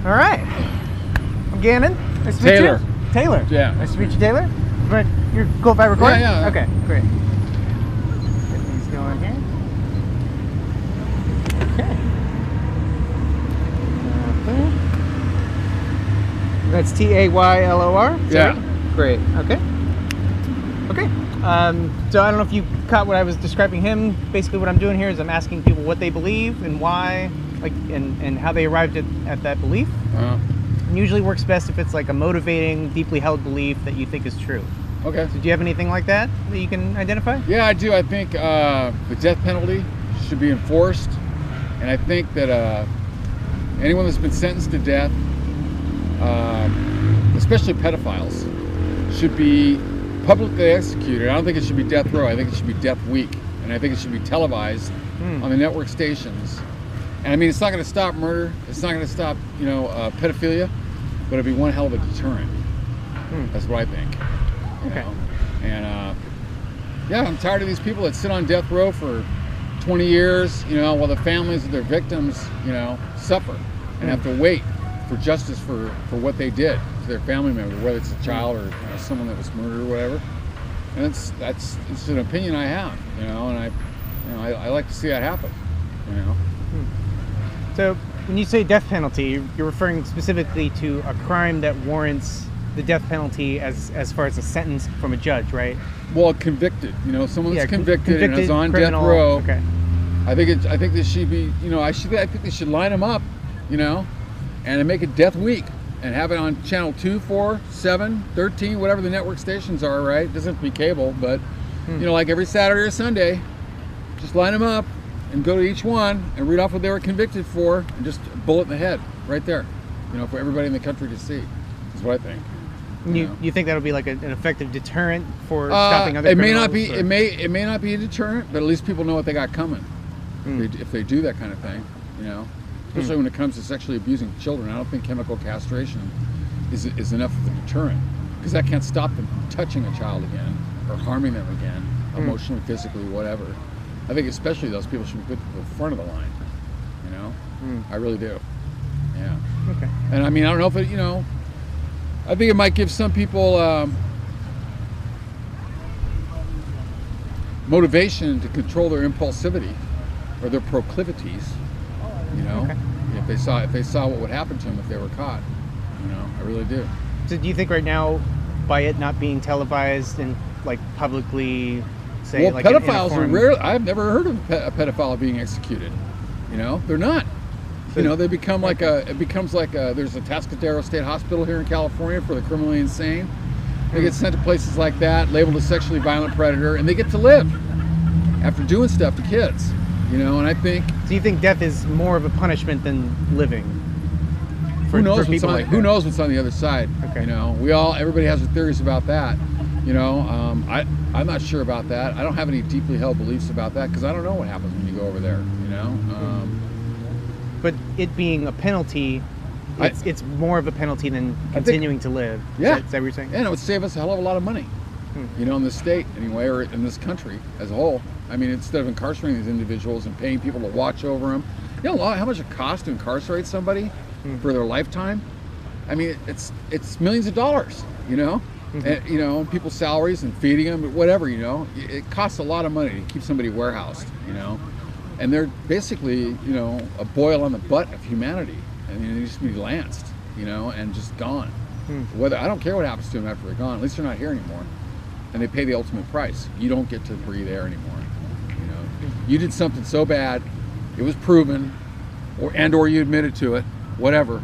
All right. I'm Gannon. Nice to meet Taylor. you. Taylor. Yeah. Nice to meet you, Taylor. But you're cool if I record? Yeah. Okay, great. Get these going here. Okay. That's Taylor. Yeah. Great. Okay. Okay. So I don't know if you caught what I was describing him. Basically, what I'm doing here is I'm asking people what they believe and why, like, and how they arrived at that belief. And usually works best if it's like a motivating, deeply held belief that you think is true. Okay. So do you have anything like that you can identify? Yeah, I do. I think the death penalty should be enforced, and I think that anyone that's been sentenced to death, especially pedophiles, should be publicly executed. I don't think it should be death row. I think it should be death week, and I think it should be televised on the network stations. And I mean, it's not going to stop murder. It's not going to stop, pedophilia, but it'll be one hell of a deterrent. That's what I think. Okay. And yeah, I'm tired of these people that sit on death row for 20 years, while the families of their victims, suffer and have to wait for justice for what they did to their family member, whether it's a child or someone that was murdered or whatever. And it's an opinion I have, and I like to see that happen, So when you say death penalty, you're referring specifically to a crime that warrants the death penalty as far as a sentence from a judge, right? Well, convicted, someone that's convicted and is on criminal, death row. Okay. I think they should be, I think they should line them up, and make it death week and have it on channel 2, 4, 7, 13, whatever the network stations are, right? It doesn't have to be cable, but like every Saturday or Sunday, just line them up and go to each one and read off what they were convicted for and just a bullet in the head right there, for everybody in the country to see, is what I think. You think that'll be like an effective deterrent for stopping other criminals? It may not be a deterrent, but at least people know what they got coming if they do that kind of thing, Especially when it comes to sexually abusing children. I don't think chemical castration is enough of a deterrent, because that can't stop them from touching a child again or harming them again, emotionally, physically, whatever. I think especially those people should be put to the front of the line, I really do. Yeah. Okay. And I mean, I don't know if it, I think it might give some people motivation to control their impulsivity or their proclivities, Okay. if they saw what would happen to them if they were caught, I really do. So do you think right now, by it not being televised and like publicly, say, well, like pedophiles are rare. I've never heard of a pedophile being executed. They're not. They become it becomes like there's a Tascadero State Hospital here in California for the criminally insane. They get sent to places like that, labeled a sexually violent predator, and they get to live after doing stuff to kids. And I think. Do you think death is more of a punishment than living? Who knows what's on the other side? Okay. Everybody has their theories about that. I'm not sure about that. I don't have any deeply held beliefs about that because I don't know what happens when you go over there. But it being a penalty, it's more of a penalty than continuing to live. Yeah. Is that what you're saying? And it would save us a hell of a lot of money. In this state anyway, or in this country as a whole. I mean, instead of incarcerating these individuals and paying people to watch over them, how much it costs to incarcerate somebody for their lifetime? I mean, it's millions of dollars, and, people's salaries and feeding them, whatever, it costs a lot of money to keep somebody warehoused, and they're basically, a boil on the butt of humanity. I mean, they just be lanced, and just gone. I don't care what happens to them after they're gone. At least they're not here anymore. And they pay the ultimate price. You don't get to breathe air anymore. You did something so bad, it was proven, or you admitted to it, whatever.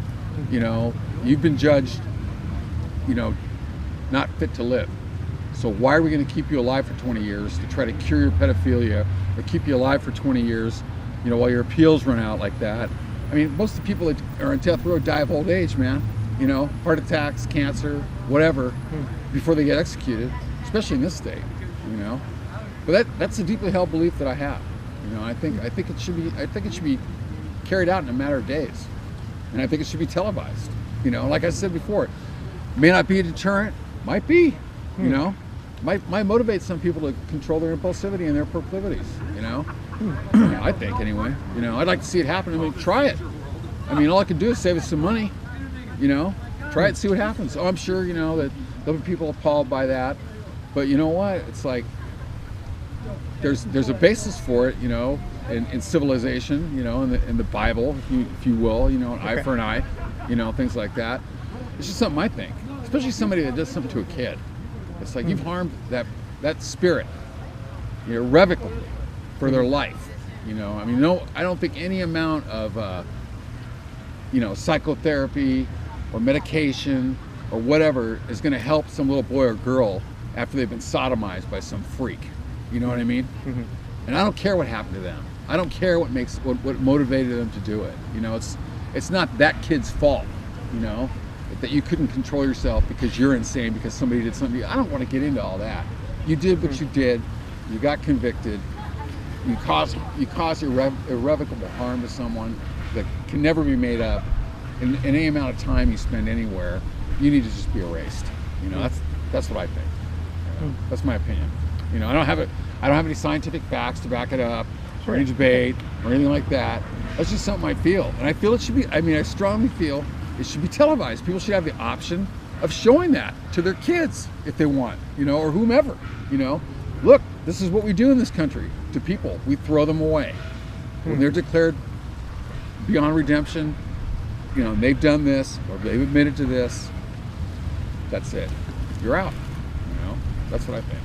You've been judged, not fit to live. So why are we going to keep you alive for 20 years to try to cure your pedophilia, or keep you alive for 20 years, while your appeals run out like that? I mean, most of the people that are on death row die of old age, man. Heart attacks, cancer, whatever, before they get executed. Especially in this state, But that's a deeply held belief that I have. I think it should be carried out in a matter of days, and I think it should be televised. Like I said before, may not be a deterrent, might be. Might motivate some people to control their impulsivity and their proclivities. I think anyway. I'd like to see it happen. I mean, try it. I mean, all I can do is save us some money. You know, try it, see what happens. Oh, I'm sure, you know, that there'll be people appalled by that. But you know what? It's like, there's a basis for it, you know, in civilization, you know, in the Bible, if you will, you know, an eye for an eye, you know, things like that. It's just something I think, especially somebody that does something to a kid. It's like you've harmed that spirit, you know, irrevocably for their life. You know, I mean, no, I don't think any amount of, you know, psychotherapy or medication or whatever is going to help some little boy or girl after they've been sodomized by some freak. You know what I mean? Mm-hmm. And I don't care what happened to them. I don't care what motivated them to do it. You know, it's not that kid's fault. You know, that you couldn't control yourself because you're insane because somebody did something. I don't want to get into all that. You did what you did. You got convicted. You caused irrevocable harm to someone that can never be made up. In any amount of time you spend anywhere, you need to just be erased. You know, that's what I think. That's my opinion. You know, I don't have any scientific facts to back it up, or any debate, or anything like that. That's just something I feel, and I feel it should be. I mean, I strongly feel it should be televised. People should have the option of showing that to their kids if they want, you know, or whomever. You know, look, this is what we do in this country to people. We throw them away when they're declared beyond redemption. You know, and they've done this or they've admitted to this. That's it. You're out. You know, that's what I think.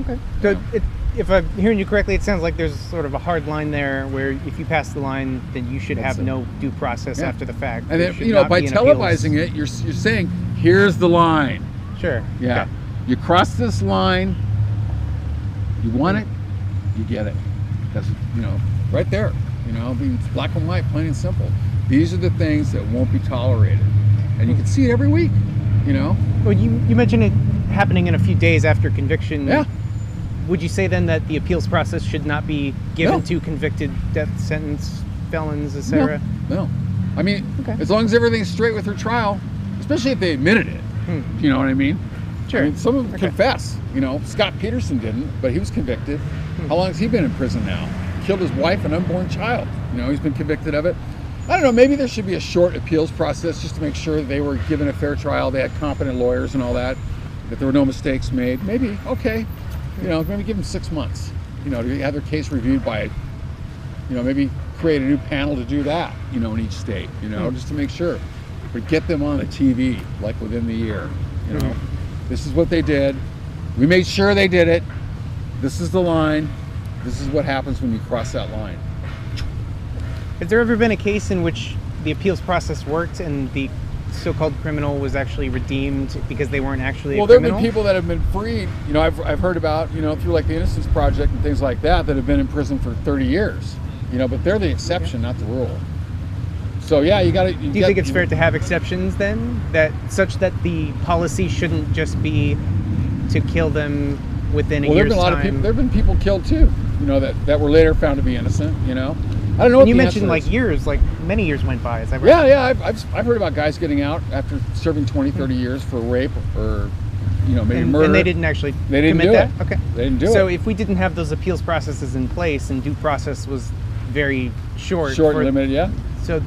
Okay. So if I'm hearing you correctly, it sounds like there's sort of a hard line there where if you pass the line, then you should have no due process after the fact. And then, you know, by televising it, you're saying, here's the line. Sure. Yeah. Okay. You cross this line, you want it, you get it. That's, you know, right there. You know, being black and white, plain and simple. These are the things that won't be tolerated. And you can see it every week, you know. Well, you mentioned it happening in a few days after conviction. Yeah. Would you say then that the appeals process should not be given to convicted death sentence felons, etc.? No. I mean, as long as everything's straight with their trial, especially if they admitted it. You know what I mean? Sure. I mean, some of them confess. You know, Scott Peterson didn't, but he was convicted. How long has he been in prison now? Killed his wife and unborn child. You know, he's been convicted of it. I don't know, maybe there should be a short appeals process just to make sure that they were given a fair trial, they had competent lawyers and all that there were no mistakes made. Maybe, okay. You know, maybe give them 6 months, you know, to have their case reviewed by, you know, maybe create a new panel to do that, you know, in each state, you know, just to make sure. But get them on the TV, like within the year, you know. This is what they did. We made sure they did it. This is the line. This is what happens when you cross that line. Has there ever been a case in which the appeals process worked and the so-called criminal was actually redeemed because they weren't actually a criminal? Well, there have been people that have been freed. You know, I've heard about, you know, through like the Innocence Project and things like that have been in prison for 30 years. You know, but they're the exception, not the rule. So yeah, you got to. Do you think it's fair to have exceptions then, that such that the policy shouldn't just be to kill them within a year's time? There have been people killed too. You know, that were later found to be innocent. You know. I don't know. And you mentioned like years, like many years went by. Is that right? Yeah. I've heard about guys getting out after serving 20, 30 years for rape or, you know, maybe murder. And they didn't actually commit that? It. Okay. They didn't do it. So if we didn't have those appeals processes in place and due process was very short and limited, yeah. So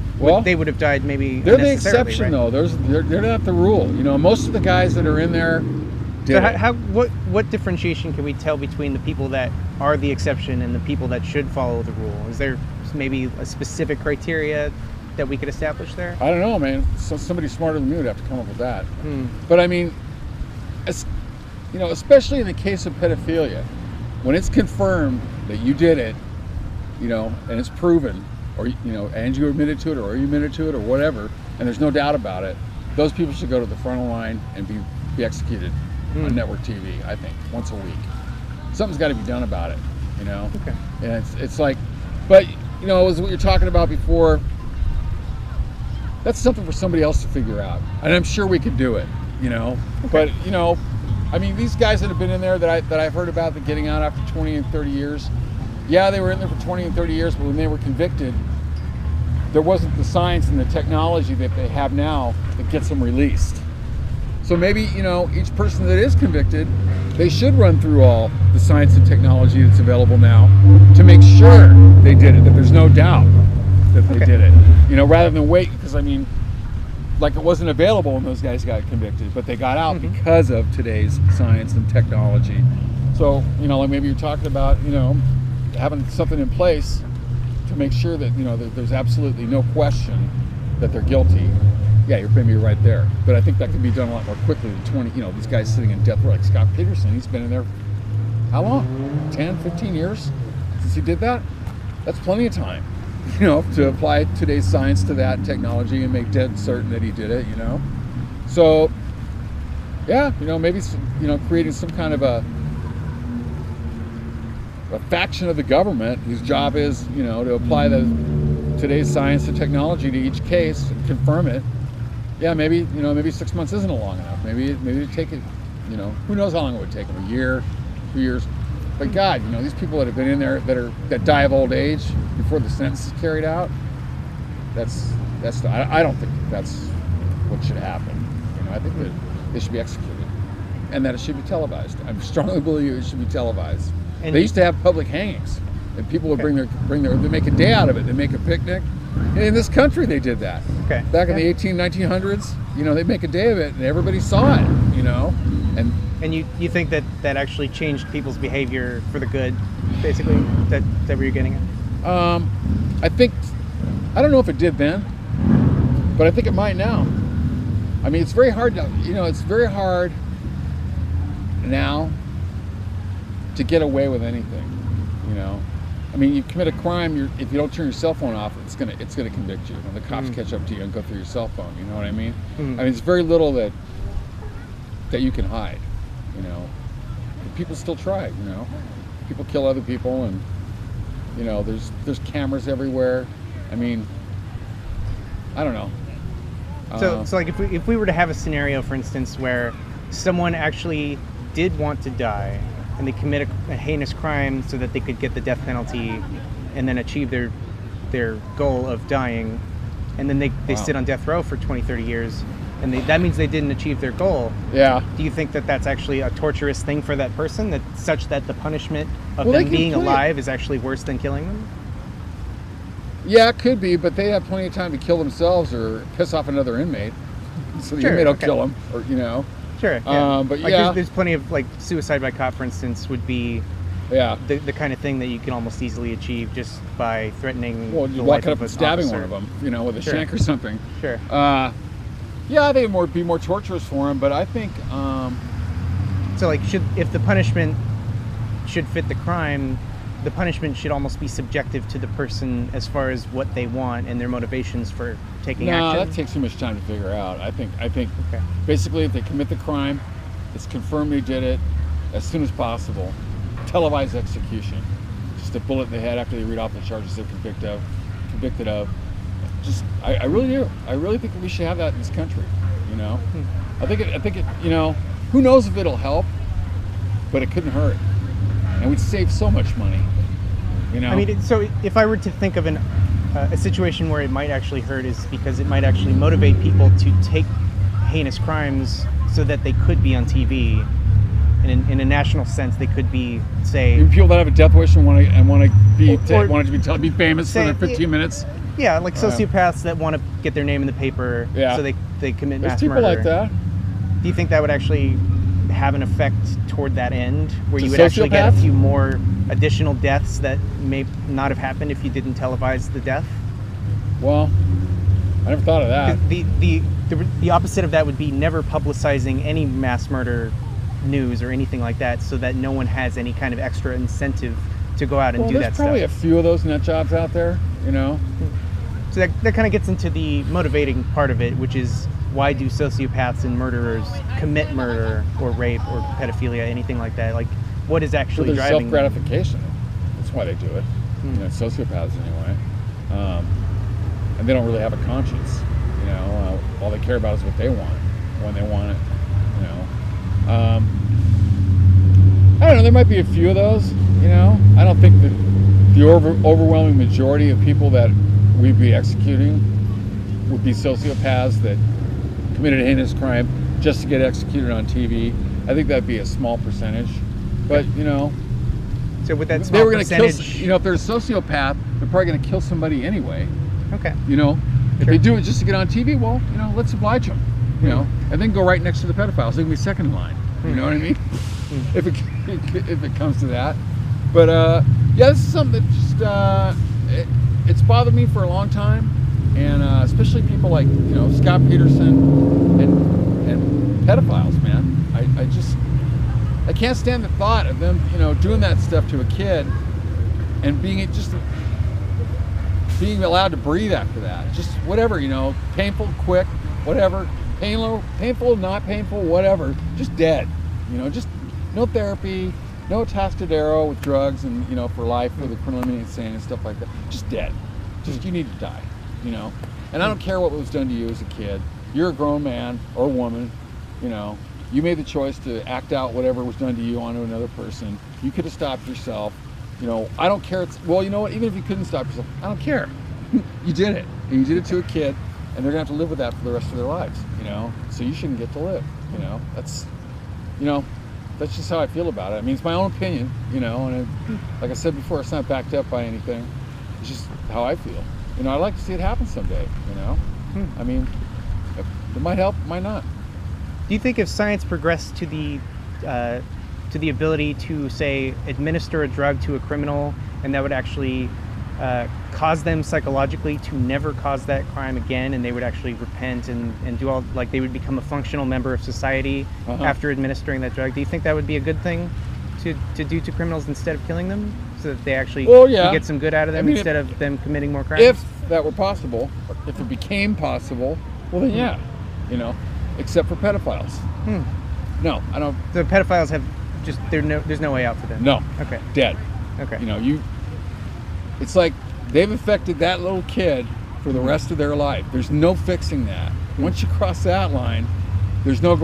they would have died maybe. They're the exception, right? Though. They're not the rule. You know, most of the guys that are in there. What differentiation can we tell between the people that are the exception and the people that should follow the rule? Is there maybe a specific criteria that we could establish there? I don't know, man. Somebody smarter than me would have to come up with that. But I mean, you know, especially in the case of pedophilia, when it's confirmed that you did it, you know, and it's proven, or you know, and you admitted to it, or you admitted to it, or whatever, and there's no doubt about it, those people should go to the front of the line and be executed on network TV. I think once a week, something's got to be done about it. You know, and it's like, but you know, as what you're talking about before, that's something for somebody else to figure out, and I'm sure we could do it. You know, but you know, I mean, these guys that have been in there that I've heard about that getting out after 20 and 30 years. Yeah, they were in there for 20 and 30 years, but when they were convicted, there wasn't the science and the technology that they have now that gets them released. So maybe, you know, each person that is convicted, they should run through all the science and technology that's available now to make sure they did it, that there's no doubt that they did it. You know, rather than wait, because I mean, like it wasn't available when those guys got convicted, but they got out because of today's science and technology. So, like maybe you're talking about, having something in place to make sure that, that there's absolutely no question that they're guilty. Yeah, you're right there. But I think that can be done a lot more quickly than 20, these guys sitting in death row, like Scott Peterson, he's been in there, how long? 10, 15 years since he did that? That's plenty of time, to apply today's science to that technology and make dead certain that he did it, So, yeah, maybe, creating some kind of a faction of the government whose job is, to apply today's science and technology to each case and confirm it. Yeah, maybe 6 months isn't long enough. Maybe it'd take it, who knows how long it would take them, a year, 2 years. But God, these people that have been in there that die of old age before the sentence is carried out, I don't think that's what should happen. I think that they should be executed and that it should be televised. I strongly believe it should be televised. And they used to have public hangings, and people would bring their they make a day out of it. They make a picnic. And in this country, they did that. Okay. Back in the 1900s, they'd make a day of it, and everybody saw it. And you think that actually changed people's behavior for the good, basically? That what you're getting at? I don't know if it did then, but I think it might now. I mean, it's very hard it's very hard now to get away with anything, I mean, you commit a crime, if you don't turn your cell phone off, it's gonna convict you. When the cops catch up to you and go through your cell phone, you know what I mean? I mean, it's very little that you can hide, But people still try, People kill other people, and there's cameras everywhere. I mean, I don't know. So like if we were to have a scenario, for instance, where someone actually did want to die, and they commit a heinous crime so that they could get the death penalty and then achieve their goal of dying, and then they sit on death row for 20, 30 years, and that means they didn't achieve their goal. Yeah. Do you think that that's actually a torturous thing for that person, such that the punishment of them being alive is actually worse than killing them? Yeah, it could be, but they have plenty of time to kill themselves or piss off another inmate. So the inmate will kill them, or Sure. Yeah. But there's plenty of suicide by cop, for instance, would be the kind of thing that you can almost easily achieve just by threatening. Well, you walk up and stabbing one of them, with a shank or something. Sure. Yeah, they would be more torturous for him, but I think. So if the punishment should fit the crime, the punishment should almost be subjective to the person as far as what they want and their motivations for taking action. No, that takes too much time to figure out. I think basically if they commit the crime, it's confirmed they did it as soon as possible. Televised execution. Just a bullet in the head after they read off the charges they're convicted of. I really do. I really think we should have that in this country. I think it. Who knows if it'll help, but it couldn't hurt, and we'd save so much money. I mean, so if I were to think of a situation where it might actually hurt, is because it might actually motivate people to take heinous crimes so that they could be on TV. And in a national sense, they could be, say, people that have a death wish and want to be famous for their 15 minutes. Yeah, like sociopaths that want to get their name in the paper, so they commit mass murder. There's people like that. Do you think that would actually have an effect toward that end, where you would actually get a few more additional deaths that may not have happened if you didn't televise the death? Well, I never thought of that. The opposite of that would be never publicizing any mass murder news or anything like that, so that no one has any kind of extra incentive to go out and do that stuff. There's probably a few of those nut jobs out there, So that kind of gets into the motivating part of it, which is, why do sociopaths and murderers commit murder or rape or pedophilia, anything like that? Like, what is actually driving self-gratification. That's why they do it. Sociopaths anyway. And they don't really have a conscience. All they care about is what they want, when they want it. I don't know. There might be a few of those. I don't think that the overwhelming majority of people that we'd be executing would be sociopaths that committed a heinous crime just to get executed on TV. I think that'd be a small percentage. But so with that small they were going to percentage, kill. If they're a sociopath, they're probably going to kill somebody anyway. Okay. If they do it just to get on TV, well, let's oblige them, and then go right next to the pedophiles. They can be second in line. You know what I mean? If it comes to that. But yeah, this is something that just it's bothered me for a long time, and especially people like Scott Peterson and pedophiles, man. I can't stand the thought of them doing that stuff to a kid and being allowed to breathe after that. Just whatever, painful, quick, whatever, painful, not painful, whatever, just dead. Just no therapy, no Tascadero with drugs and for life for the criminally insane and stuff like that. Just dead. Just you need to die. And I don't care what was done to you as a kid. You're a grown man or woman. You made the choice to act out whatever was done to you onto another person. You could have stopped yourself. I don't care. Well, you know what? Even if you couldn't stop yourself, I don't care. You did it. And you did it to a kid, and they're gonna have to live with that for the rest of their lives. So you shouldn't get to live. That's just how I feel about it. I mean, it's my own opinion. And like I said before, it's not backed up by anything. It's just how I feel. I'd like to see it happen someday. I mean, it might help, it might not. Do you think if science progressed to the ability to, say, administer a drug to a criminal, and that would actually cause them psychologically to never cause that crime again, and they would actually repent and do all, like they would become a functional member of society after administering that drug, do you think that would be a good thing to do to criminals instead of killing them, so that they actually get some good out of them instead of them committing more crimes? If that were possible, if it became possible, well then yeah, except for pedophiles. No, I don't. The pedophiles have just there's no way out for them. No. Okay. Dead. Okay. It's like they've affected that little kid for the rest of their life. There's no fixing that. Once you cross that line, there's no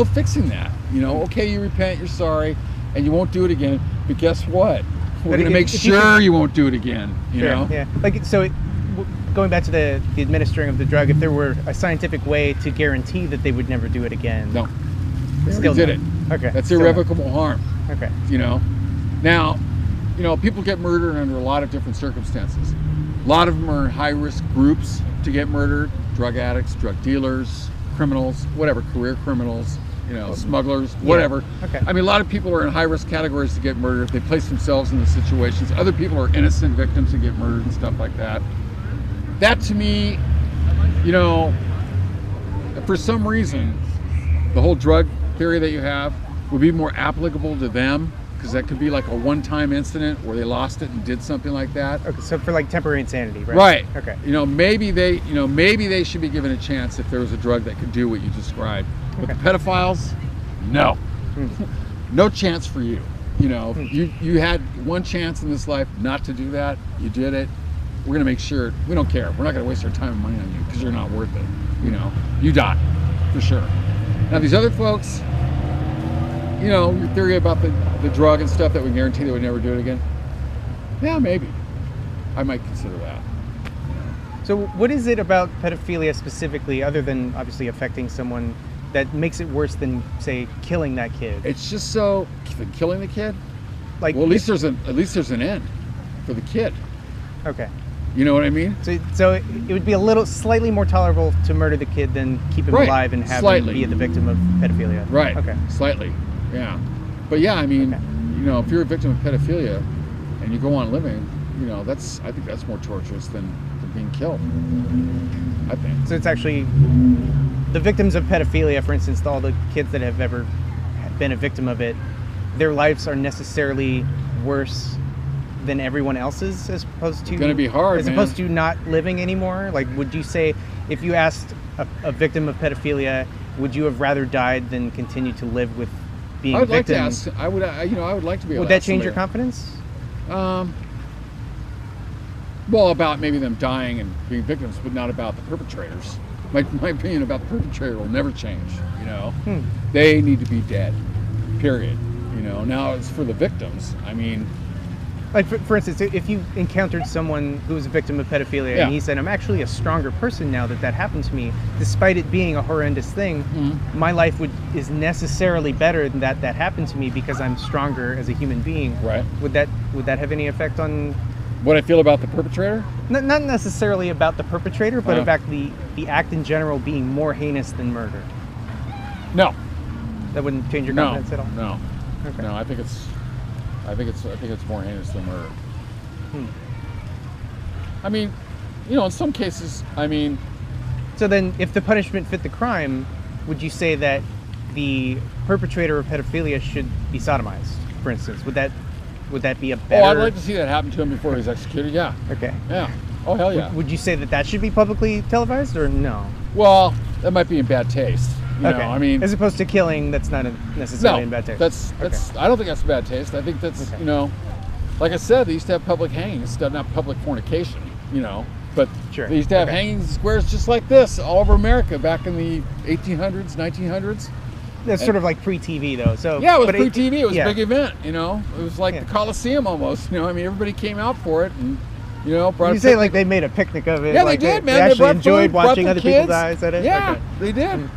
fixing that. Okay, you repent, you're sorry, and you won't do it again. But guess what? We're going to make sure you won't do it again. Yeah. Like so. Going back to the administering of the drug, if there were a scientific way to guarantee that they would never do it again. No. They still did it. Okay. That's irrevocable harm. Okay. Now, people get murdered under a lot of different circumstances. A lot of them are in high-risk groups to get murdered: drug addicts, drug dealers, criminals, whatever, career criminals, smugglers, whatever. Yeah. Okay. I mean, a lot of people are in high-risk categories to get murdered. They place themselves in the situations. Other people are innocent victims and get murdered and stuff like that. That to me, for some reason, the whole drug theory that you have would be more applicable to them, because that could be like a one-time incident where they lost it and did something like that. Okay, so for like temporary insanity, right? Right. Okay. Maybe they should be given a chance if there was a drug that could do what you described. But the pedophiles, no. No chance for you. You had one chance in this life not to do that. You did it. We're going to make sure, we don't care. We're not going to waste our time and money on you because you're not worth it. You die, for sure. Now these other folks, your theory about the drug and stuff that would guarantee they would never do it again, yeah, maybe. I might consider that. So what is it about pedophilia specifically, other than obviously affecting someone, that makes it worse than, say, killing that kid? It's just so, killing the kid? Like, well, at least there's an end for the kid. Okay. You know what I mean? So it would be slightly more tolerable to murder the kid than keep him alive and have him be the victim of pedophilia. Right. Okay. Slightly. Yeah. But yeah, I mean, if you're a victim of pedophilia and you go on living, I think that's more torturous than being killed. I think. So it's actually the victims of pedophilia, for instance, all the kids that have ever been a victim of it, their lives are necessarily worse than everyone else's, as opposed to going to be hard, as opposed to not living anymore. Like, would you say, if you asked a victim of pedophilia, would you have rather died than continue to live with being a victim? Like to ask. I would like to be able would to that change your confidence? Well, about maybe them dying and being victims, but not about the perpetrators. My opinion about the perpetrator will never change. They need to be dead. Period. Now it's for the victims. I mean, like for instance, if you encountered someone who was a victim of pedophilia and he said, "I'm actually a stronger person now that happened to me, despite it being a horrendous thing, my life is necessarily better than that happened to me because I'm stronger as a human being." Right. Would that have any effect on What I feel about the perpetrator? Not necessarily about the perpetrator, but about the act in general being more heinous than murder. No. That wouldn't change your confidence at all? No. Okay. No, I think it's more heinous than murder. I mean, in some cases, So then, if the punishment fit the crime, would you say that the perpetrator of pedophilia should be sodomized, for instance? Would that be a better... Oh, I'd like to see that happen to him before he's executed, yeah. Okay. Yeah. Oh, hell yeah. Would you say that should be publicly televised, or no? Well, that might be in bad taste. You know, as opposed to killing, that's not necessarily in bad taste. That's I don't think that's bad taste. I think that's, like I said, they used to have public hangings, not public fornication, But sure. They used to have hanging squares just like this all over America back in the 1800s, 1900s. That's sort of like pre-TV, though. So yeah, it was pre-TV. It was a big event, It was like Yeah. the Coliseum almost, everybody came out for it and, brought You say like they made a picnic of it. Yeah, like they did, man. They actually brought enjoyed food, brought watching the other kids. people die. Is that it? Yeah, Okay. they did,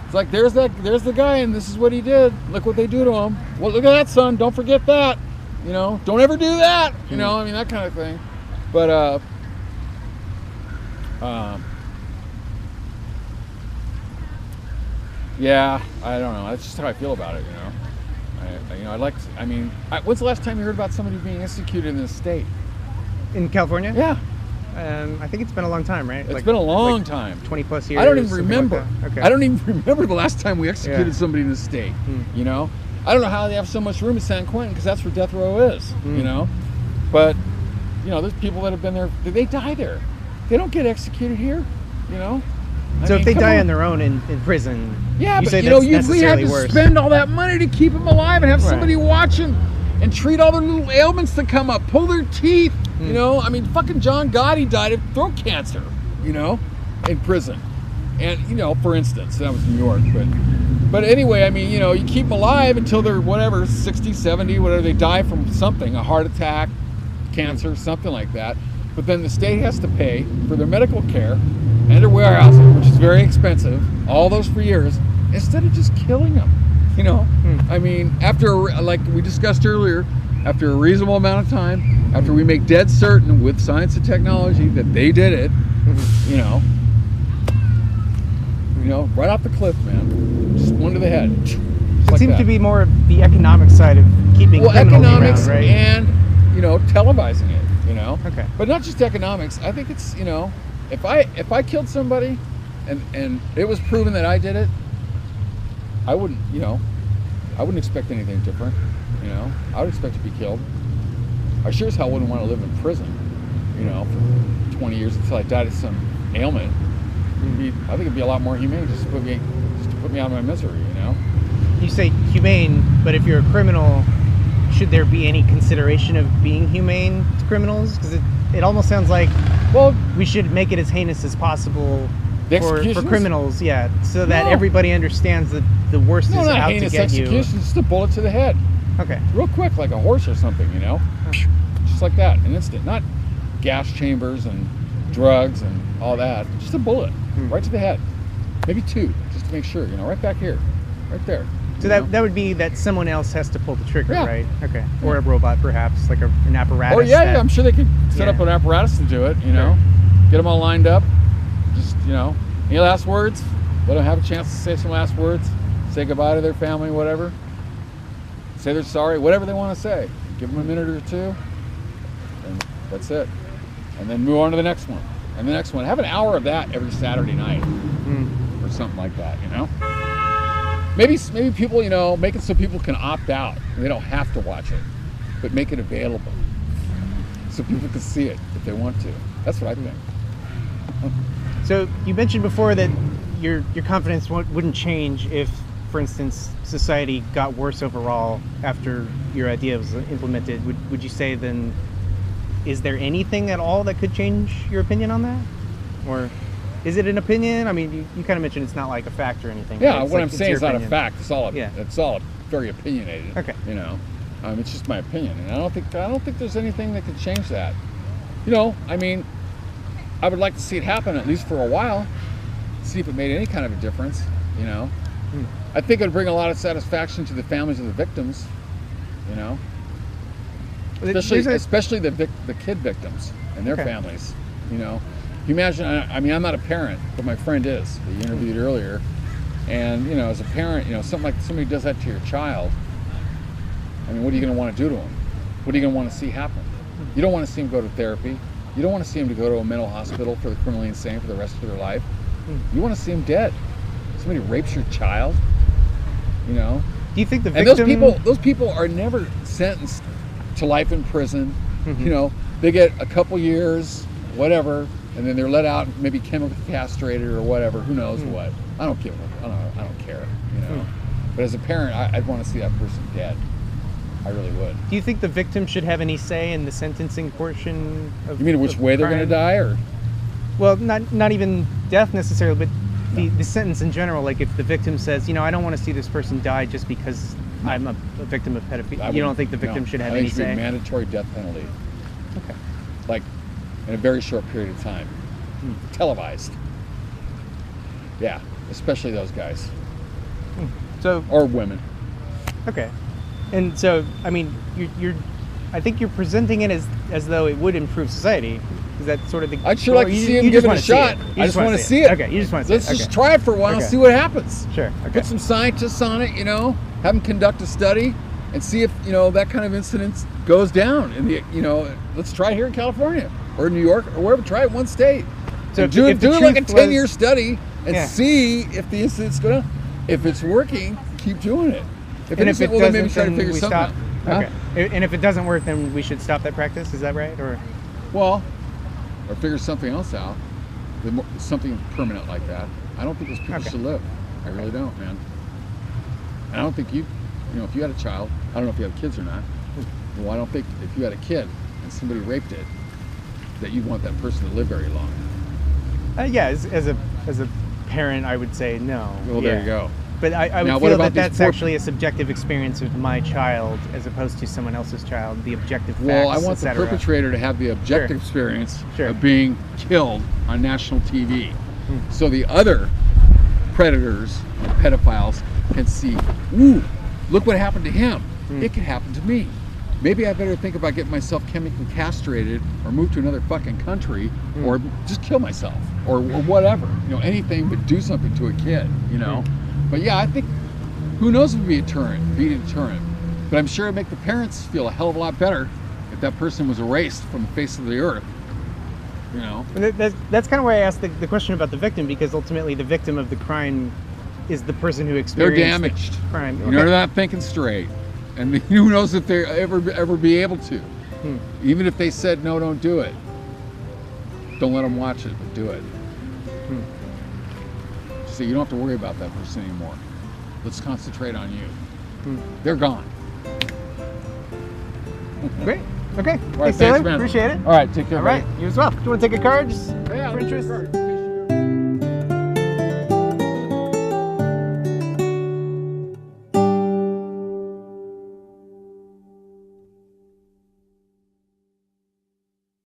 It's like, there's the guy and this is what he did. Look what they do to him. Well, look at that, son. Don't forget that. Don't ever do that. That kind of thing. But, yeah, I don't know. That's just how I feel about it, when's the last time you heard about somebody being executed in this state? In California? Yeah. I think it's been a long time, right? It's been a long time. 20 plus years. I don't even something remember. Like that. Okay. I don't even remember the last time we executed somebody in this state. I don't know how they have so much room in San Quentin because that's where death row is. But there's people that have been there. They die there. They don't get executed here. So if they die on their own in prison, yeah, you but say that's we have necessarily to worse. spend all that money to keep them alive and have somebody watch them and treat all their little ailments that come up, pull their teeth. Fucking John Gotti died of throat cancer. In prison, and for instance, that was New York, but anyway, you keep them alive until they're whatever 60, 70, whatever, they die from something, a heart attack, cancer, something like that. But then the state has to pay for their medical care and their warehousing, which is very expensive, all those for years, instead of just killing them. After, like we discussed earlier, after a reasonable amount of time, after we make dead certain with science and technology that they did it, right off the cliff, man, just one to the head. It seems to be more of the economic side of keeping criminals economics around, right? and televising it. Okay. But not just economics. I think it's if I killed somebody, and it was proven that I did it, I wouldn't expect anything different. I would expect to be killed. I sure as hell wouldn't want to live in prison, for 20 years until I died of some ailment. I think it'd be a lot more humane just to put me out of my misery. You say humane, but if you're a criminal, should there be any consideration of being humane to criminals? Because it almost sounds like, well, we should make it as heinous as possible for criminals, so that everybody understands that the worst is out to get you. Execution, just a bullet to the head. Okay. Real quick, like a horse or something, just like that, an instant. Not gas chambers and drugs and all that. Just a bullet, right to the head. Maybe two, just to make sure. Right back here, right there. So that would be that someone else has to pull the trigger, Yeah. right? Okay. Or a robot, perhaps, like an apparatus. Or yeah, I'm sure they could set up an apparatus to do it. Get them all lined up. Just any last words? Let them have a chance to say some last words. Say goodbye to their family, whatever. Say they're sorry, whatever they want to say. Give them a minute or two, and that's it. And then move on to the next one. And the next one. Have an hour of that every Saturday night, or something like that. Maybe people, make it so people can opt out. They don't have to watch it, but make it available so people can see it if they want to. That's what I think. So you mentioned before that your confidence wouldn't change if, for instance, society got worse overall after your idea was implemented. Would you say then, is there anything at all that could change your opinion on that? Or is it an opinion? You kind of mentioned it's not like a fact or anything. Yeah, right? what I'm saying is not a fact. It's all very opinionated. Okay. It's just my opinion, and I don't think there's anything that could change that. I would like to see it happen at least for a while, see if it made any kind of a difference. I think it would bring a lot of satisfaction to the families of the victims. Especially the kid victims and their families. You know, you imagine. I mean, I'm not a parent, but my friend is. That you interviewed earlier, and you know, as a parent, you know, something like somebody does that to your child. I mean, what are you going to want to do to them? What are you going to want to see happen? You don't want to see them go to therapy. You don't want to see them to go to a mental hospital for the criminally insane for the rest of their life. You want to see them dead. Somebody rapes your child. You know. Do you think the victim... And those people are never sentenced to life in prison. You know, they get a couple years, whatever, and then they're let out, maybe chemically castrated or whatever. Who knows what? I don't care. You know. But as a parent, I'd want to see that person dead. I really would. Do you think the victim should have any say in the sentencing portion of... You mean which way they're going to die, or? Well, not even death necessarily, but the sentence in general. Like if the victim says, you know, I don't want to see this person die just because I'm a victim of pedophilia. You don't think the victim should have any say? I think it should be a mandatory death penalty. Okay. Like in a very short period of time. Televised. Yeah, especially those guys. Or women. Okay. And so, I mean, I think you're presenting it as though it would improve society. Is that sort of the... I'd sure like to see him give it a shot. I just want to see it. Okay, you just want to see it. Let's just try it for a while and see what happens. Sure. Okay. Put some scientists on it, you know, have them conduct a study and see if, you know, that kind of incidence goes down. And, you know, let's try it here in California or New York or wherever. Try it one state. So do it like a 10-year study and see if the incidence go down. If it's working, keep doing it. If it doesn't, then maybe try to figure something out. Okay. And if it doesn't work, then we should stop that practice. Is that right? Or figure something else out. Something permanent like that. I don't think those people should live. I really don't, man. And I don't think you know, if you had a child, I don't know if you have kids or not. Well, I don't think if you had a kid and somebody raped it, that you'd want that person to live very long. Yeah, as a parent, I would say no. Well, there you go. But I would feel that that's actually a subjective experience of my child as opposed to someone else's child, the objective facts, Well, I want the perpetrator to have the objective experience of being killed on national TV. So the other predators and pedophiles can see, ooh, look what happened to him. It could happen to me. Maybe I better think about getting myself chemically castrated or move to another fucking country or just kill myself or whatever. You know, anything but do something to a kid, you know. But yeah, I think, who knows if it would be a deterrent. But I'm sure it'd make the parents feel a hell of a lot better if that person was erased from the face of the earth. You know? That's kind of why I asked the question about the victim, because ultimately the victim of the crime is the person who experienced the crime. Okay. They're not thinking straight. And who knows if they ever be able to. Even if they said, no, don't do it. Don't let them watch it, but do it. So you don't have to worry about that person anymore. Let's concentrate on you. They're gone. Great. Okay. All right, thanks, man. Appreciate it. All right, take care. All right, you as well. Do you want to take a card just for interest?